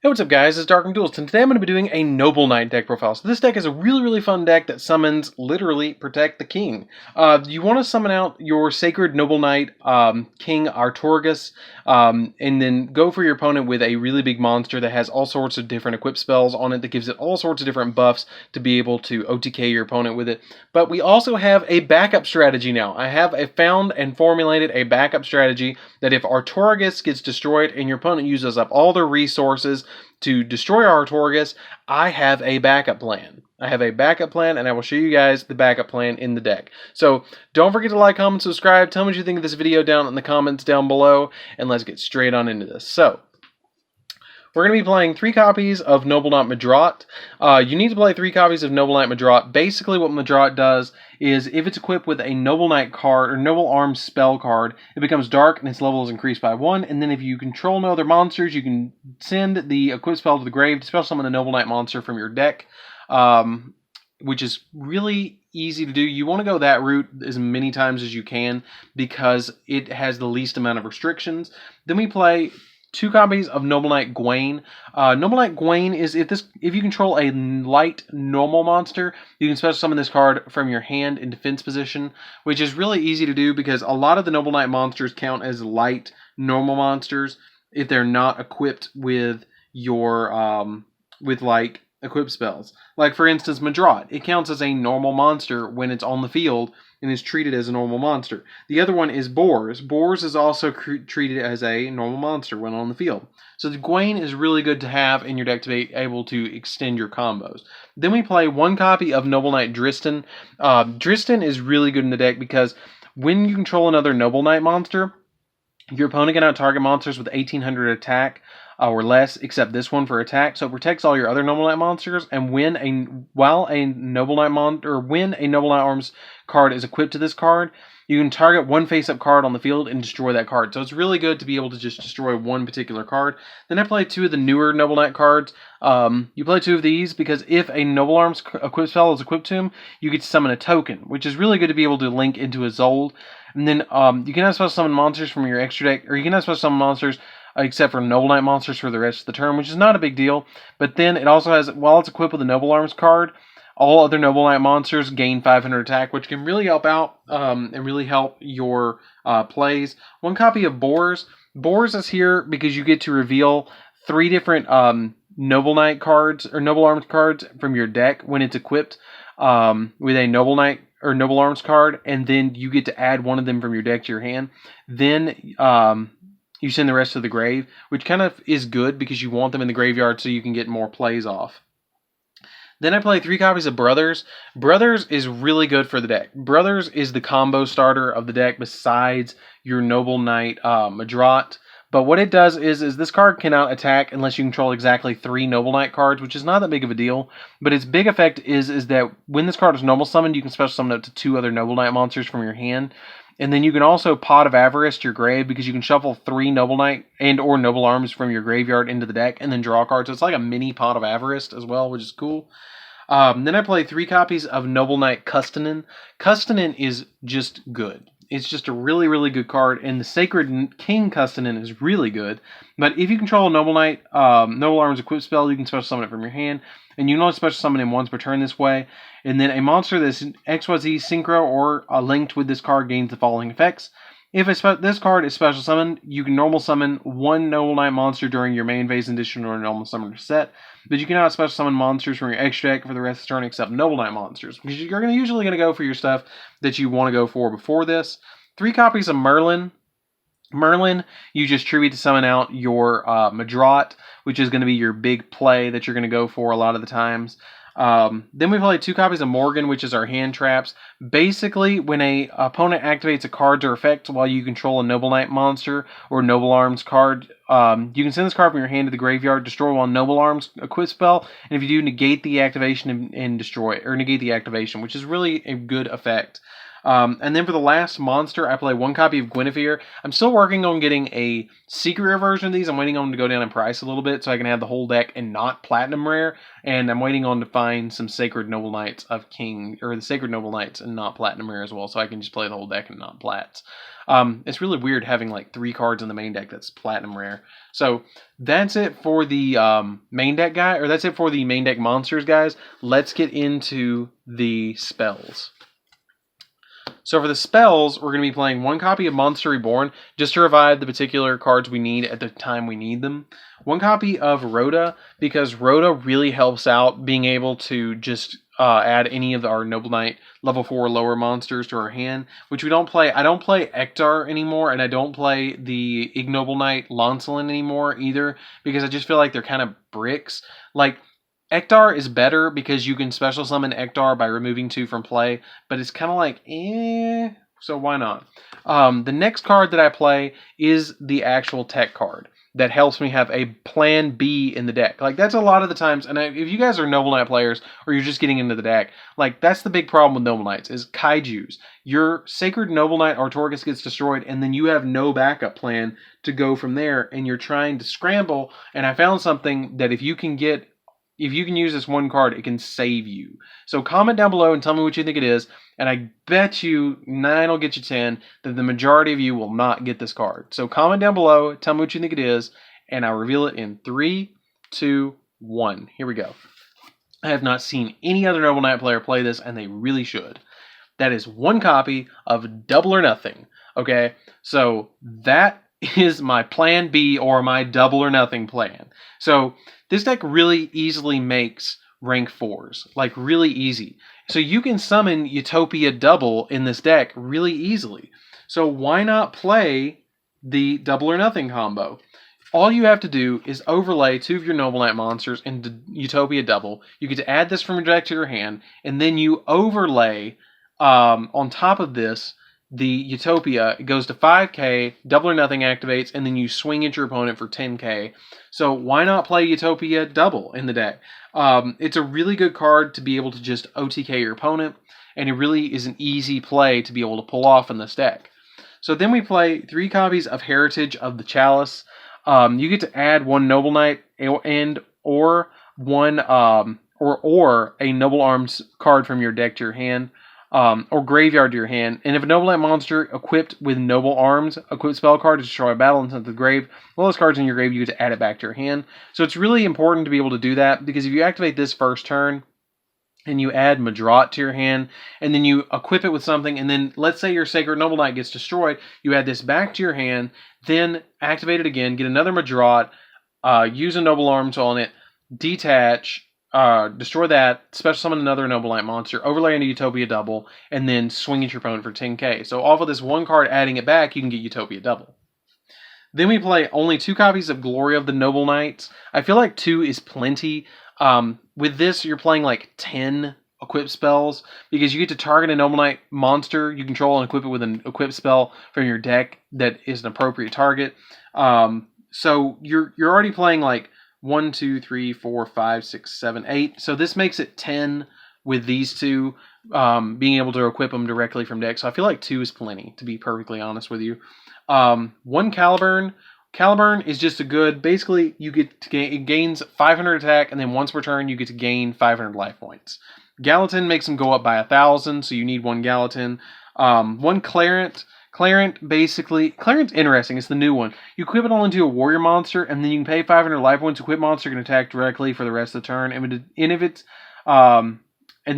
Hey, what's up guys, it's DarkArmedDuelist, and today I'm going to be doing a Noble Knight deck profile. So this deck is a really fun deck that summons, literally, Protect the King. You want to summon out your Sacred Noble Knight, King Artorgus, and then go for your opponent with a really big monster that has all sorts of different equip spells on it that gives it all sorts of different buffs to be able to OTK your opponent with it. But we also have a backup strategy now. I have found and formulated a backup strategy that if Artorgus gets destroyed and your opponent uses up all their resources to destroy Artorgus, I have a backup plan. I have a backup plan, and I will show you guys the backup plan in the deck. So don't forget to like, comment, subscribe. Tell me what you think of this video down in the comments down below, and let's get straight on into this. So we're going to be playing 3 copies of Noble Knight Madrot. You need to play 3 copies of Noble Knight Madrot. Basically what Madrot does is if it's equipped with a Noble Knight card or Noble Arms spell card, it becomes dark and its level is increased by 1. And then if you control no other monsters, you can send the equip spell to the grave to spell summon the Noble Knight monster from your deck, which is really easy to do. You want to go that route as many times as you can because it has the least amount of restrictions. Then we play 2 copies of Noble Knight Gwaine. Noble Knight Gwaine is if you control a light normal monster, you can special summon this card from your hand in defense position, which is really easy to do because a lot of the Noble Knight monsters count as light normal monsters if they're not equipped with your like equip spells. Like for instance, Madrot. It counts as a normal monster when it's on the field and is treated as a normal monster. The other one is Boars. Boars is also treated as a normal monster when on the field. So the Gwaine is really good to have in your deck to be able to extend your combos. Then we play 1 copy of Noble Knight Dristan. Dristan is really good in the deck because when you control another Noble Knight monster, your opponent can out-target monsters with 1800 attack or less, except this one for attack. So it protects all your other Noble Knight monsters. And when a Noble Knight Arms card is equipped to this card, you can target 1 face-up card on the field and destroy that card. So it's really good to be able to just destroy 1 particular card. Then I play 2 of the newer Noble Knight cards. You play 2 of these because if a Noble Arms equip spell is equipped to him, you get to summon a token, which is really good to be able to link into a Zold. And then you can have special summon monsters from your extra deck, or you can have special summon monsters except for Noble Knight monsters for the rest of the turn, which is not a big deal. But then it also has, while it's equipped with a Noble Arms card, all other Noble Knight monsters gain 500 attack, which can really help out and really help your plays. 1 copy of Boars. Boars is here because you get to reveal 3 different Noble Knight cards or Noble Arms cards from your deck when it's equipped with a Noble Knight or Noble Arms card, and then you get to add 1 of them from your deck to your hand. Then you send the rest to the grave, which kind of is good because you want them in the graveyard so you can get more plays off. Then I play 3 copies of Brothers. Brothers is really good for the deck. Brothers is the combo starter of the deck besides your Noble Knight Madrot. But what it does is this card cannot attack unless you control exactly 3 Noble Knight cards, which is not that big of a deal. But its big effect is that when this card is normal summoned, you can special summon up to 2 other Noble Knight monsters from your hand. And then you can also Pot of Avarice to your grave because you can shuffle 3 Noble Knight and or Noble Arms from your graveyard into the deck and then draw cards. So it's like a mini Pot of Avarice as well, which is cool. Then I play 3 copies of Noble Knight Custanin. Custanin is just good. It's just a really good card, and the Sacred King Custanin is really good. But if you control a Noble Knight, Noble Arms equip spell, you can special summon it from your hand, and you can only special summon him once per turn this way. And then a monster that's XYZ synchro or linked with this card gains the following effects. If this card is special summoned, you can normal summon 1 Noble Knight monster during your main phase edition or normal summoner set. But you cannot special summon monsters from your extra deck for the rest of the turn except Noble Knight monsters, because you're usually going to go for your stuff that you want to go for before this. 3 copies of Merlin. Merlin, you just tribute to summon out your Madrot, which is going to be your big play that you're going to go for a lot of the times. Then we play 2 copies of Morgan, which is our hand traps. Basically, when a opponent activates a card or effect while you control a Noble Knight monster or Noble Arms card, you can send this card from your hand to the graveyard, destroy 1 Noble Arms equip spell, and if you do, negate the activation and destroy it, or negate the activation, which is really a good effect. And then for the last monster, I play 1 copy of Guinevere. I'm still working on getting a secret rare version of these. I'm waiting on them to go down in price a little bit so I can have the whole deck and not platinum rare. And I'm waiting on to find some Sacred Noble Knights of King, or the Sacred Noble Knights and not platinum rare as well, so I can just play the whole deck and not plats. It's really weird having like 3 cards in the main deck that's platinum rare. So that's it for the main deck guy, or that's it for the main deck monsters, guys. Let's get into the spells. So for the spells, we're going to be playing 1 copy of Monster Reborn, just to revive the particular cards we need at the time we need them. 1 copy of Rhoda, because Rhoda really helps out being able to just add any of our Noble Knight level 4 lower monsters to our hand, which we don't play. I don't play Ektar anymore, and I don't play the Ignoble Knight Lancelin anymore either, because I just feel like they're kind of bricks. Like, Ektar is better because you can special summon Ektar by removing 2 from play, but it's kind of like, so why not? The next card that I play is the actual tech card that helps me have a plan B in the deck. Like, that's a lot of the times, and if you guys are Noble Knight players, or you're just getting into the deck, like, that's the big problem with Noble Knights, is Kaijus. Your Sacred Noble Knight Artorias gets destroyed, and then you have no backup plan to go from there, and you're trying to scramble, and I found something that if you can use this 1 card, it can save you. So comment down below and tell me what you think it is, and I bet you 9 will get you 10 that the majority of you will not get this card. So comment down below, tell me what you think it is, and I'll reveal it in 3, 2, 1. Here we go. I have not seen any other Noble Knight player play this, and they really should. That is 1 copy of Double or Nothing. Okay, so that is my plan B, or my Double or Nothing plan. So this deck really easily makes rank 4s, like really easy. So you can summon Utopia Double in this deck really easily. So why not play the Double or Nothing combo? All you have to do is overlay 2 of your Noble Knight monsters into Utopia Double. You get to add this from your deck to your hand, and then you overlay on top of this the Utopia. It goes to 5k, Double or Nothing activates, and then you swing at your opponent for 10k. So why not play Utopia Double in the deck? It's a really good card to be able to just OTK your opponent, and it really is an easy play to be able to pull off in this deck. So then we play 3 copies of Heritage of the Chalice. You get to add 1 Noble Knight and or a Noble Arms card from your deck to your hand. Or graveyard to your hand, and if a Noble Knight monster equipped with Noble Arms, equipped spell card to destroy a battle and send to the grave, all those cards in your grave, you get to add it back to your hand. So it's really important to be able to do that, because if you activate this first turn, and you add Madrat to your hand, and then you equip it with something, and then let's say your Sacred Noble Knight gets destroyed, you add this back to your hand, then activate it again, get another Madrat, use a Noble Arms on it, detach, destroy that, special summon another Noble Knight monster, overlay into Utopia Double, and then swing at your opponent for 10k. So off of this 1 card, adding it back, you can get Utopia Double. Then we play only 2 copies of Glory of the Noble Knights. I feel like 2 is plenty. With this, you're playing like 10 equip spells, because you get to target a Noble Knight monster you control and equip it with an equip spell from your deck that is an appropriate target. So you're already playing like 1, 2, 3, 4, 5, 6, 7, 8. So this makes it 10 with these 2, being able to equip them directly from deck. So I feel like 2 is plenty, to be perfectly honest with you. 1 Caliburn. Caliburn is just a good, basically you get to gain, it gains 500 attack, and then once per turn you get to gain 500 life points. Gallatin makes them go up by 1,000, so you need 1 Gallatin. 1 Clarent. Clarent's interesting. It's the new one. You equip it all into a warrior monster, and then you can pay 500 life points. Equip monster can attack directly for the rest of the turn. And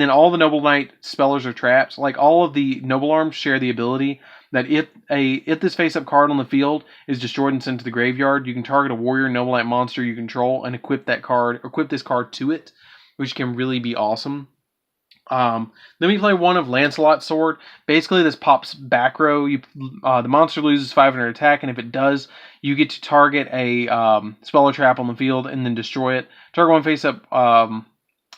then all the Noble Knight spellers are traps. Like, all of the Noble Arms share the ability that if this face-up card on the field is destroyed and sent to the graveyard, you can target a warrior Noble Knight monster you control and equip this card to it, which can really be awesome. Then we play 1 of Lancelot's Sword. Basically, this pops back row. The monster loses 500 attack, and if it does, you get to target a spell or trap on the field and then destroy it. Target 1 face up.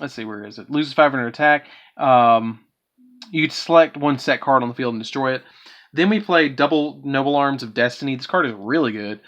Let's see, where is it? Loses 500 attack. You get to select 1 set card on the field and destroy it. Then we play Double Noble Arms of Destiny. This card is really good.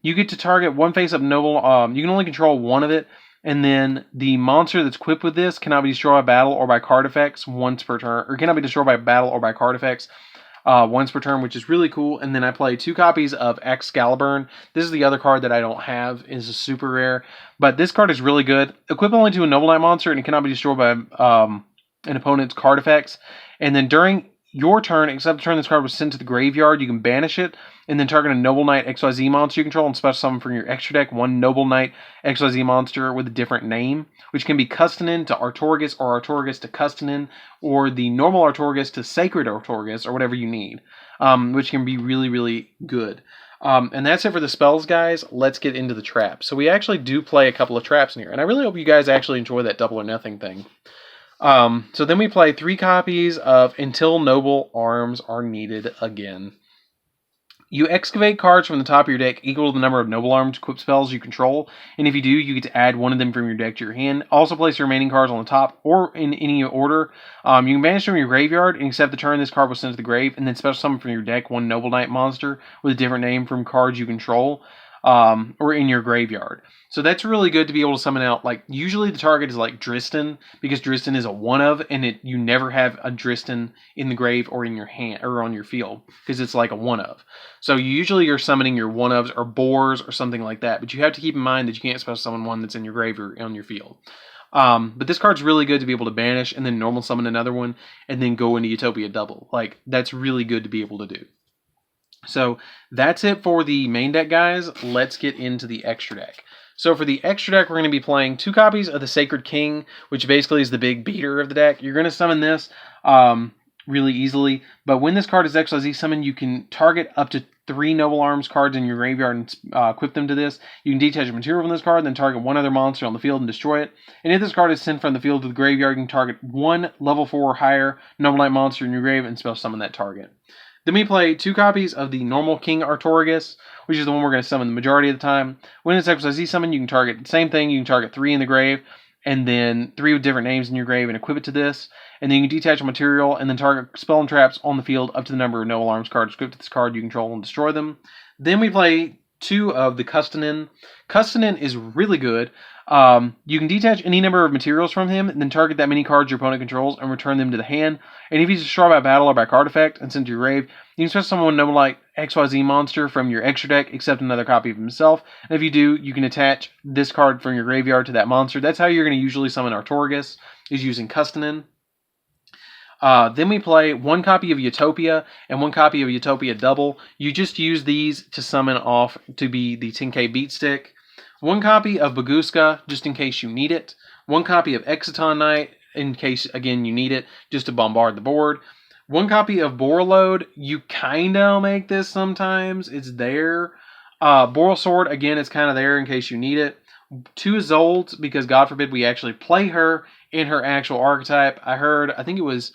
You get to target 1 face up Noble. You can only control 1 of it. And then the monster that's equipped with this cannot be destroyed by battle or by card effects once per turn, or cannot be destroyed by battle or by card effects once per turn, which is really cool. And then I play 2 copies of Excalibur. This is the other card that I don't have. It's a super rare, but this card is really good. Equipped only to a Noble Knight monster, and it cannot be destroyed by an opponent's card effects. And then during your turn, except the turn this card was sent to the graveyard, you can banish it, and then target a Noble Knight XYZ monster you control and special summon from your extra deck 1 Noble Knight XYZ monster with a different name, which can be Custonin to Artorgus, or Artorgus to Custonin, or the normal Artorgus to Sacred Artorgus, or whatever you need, which can be really, really good. And that's it for the spells, guys. Let's get into the traps. So we actually do play a couple of traps in here, and I really hope you guys actually enjoy that double or nothing thing. So then we play 3 copies of Until Noble Arms Are Needed Again. You excavate cards from the top of your deck equal to the number of Noble Arms equipped spells you control, and if you do, you get to add one of them from your deck to your hand. Also place the remaining cards on the top or in any order. You can banish from your graveyard and accept the turn this card was sent to the grave, and then special summon from your deck 1 Noble Knight monster with a different name from cards you control. Or in your graveyard. So that's really good to be able to summon out. Like, usually the target is like Dristan, because Dristan is a one of, and you never have a Dristan in the grave or in your hand or on your field, because it's like a one of. So usually you're summoning your one ofs or boars or something like that, but you have to keep in mind that you can't special summon one that's in your grave or on your field. But this card's really good to be able to banish and then normal summon another one and then go into Utopia double. Like, that's really good to be able to do. So that's it for the main deck, guys. Let's get into the extra deck. So for the extra deck, we're going to be playing 2 copies of the Sacred King, which basically is the big beater of the deck. You're going to summon this really easily, but when this card is XYZ summoned, you can target up to 3 Noble Arms cards in your graveyard and equip them to this. You can detach a material from this card, then target 1 other monster on the field and destroy it. And if this card is sent from the field to the graveyard, you can target 1 level 4 or higher Noble Knight monster in your grave and spell summon that target. Then we play 2 copies of the normal King Artorgus, which is the one we're going to summon the majority of the time. When it's XYZ summon, you can target the same thing. You can target 3 in the grave, and then 3 with different names in your grave and equip it to this. And then you can detach a material and then target spell and traps on the field up to the number of Noble Arms cards equipped to this card you control and destroy them. Then we play 2 of the Custonin. Custonin is really good. You can detach any number of materials from him and then target that many cards your opponent controls and return them to the hand. And if he's destroyed by battle or by card effect and sent to your grave, you can special summon Noble Knight XYZ monster from your extra deck, except another copy of himself. And if you do, you can attach this card from your graveyard to that monster. That's how you're going to usually summon Artorgus, is using Custonin. Then we play 1 copy of Utopia and 1 copy of Utopia Double. You just use these to summon off to be the 10k beat stick. 1 copy of Baguska, just in case you need it. 1 copy of Exciton Knight, in case, again, you need it, just to bombard the board. 1 copy of Borreload. You kind of make this sometimes. It's there. Boral Sword, again, it's kind of there in case you need it. 2 Izolds, because God forbid we actually play her in her actual archetype. I think it was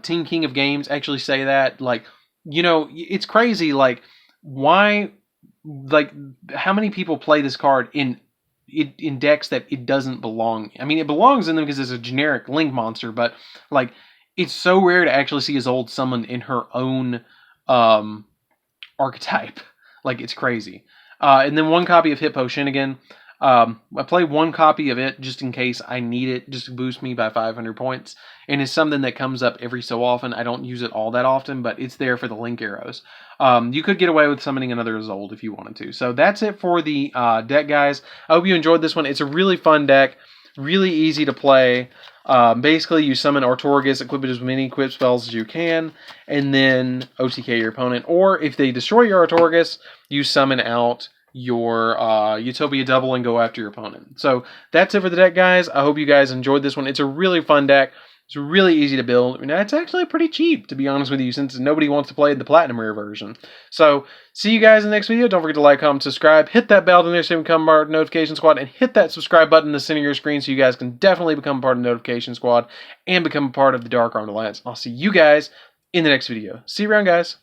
Team King of Games actually say that. Like, you know, it's crazy. Like, why... Like, how many people play this card in decks that it doesn't belong? I mean, it belongs in them because it's a generic Link monster, but, like, it's so rare to actually see Isolde summoned in her own archetype. Like, it's crazy. And then 1 copy of Hippo Shinnigan. I play 1 copy of it just in case I need it, just to boost me by 500 points. And it's something that comes up every so often. I don't use it all that often, but it's there for the Link arrows. You could get away with summoning another Isolde if you wanted to. So that's it for the deck, guys. I hope you enjoyed this one. It's a really fun deck, really easy to play. Basically, you summon Artorgus, equip it as many equipped spells as you can, and then OTK your opponent. Or if they destroy your Artorgus, you summon out your Utopia Double and go after your opponent. So that's it for the deck, guys. I hope you guys enjoyed this one. It's a really fun deck. It's really easy to build. And it's actually pretty cheap, to be honest with you, since nobody wants to play the Platinum Rare version. So see you guys in the next video. Don't forget to like, comment, subscribe. Hit that bell to the next time become part of the Notification Squad. And hit that subscribe button in the center of your screen so you guys can definitely become part of the Notification Squad and become part of the Dark Armed Alliance. I'll see you guys in the next video. See you around, guys.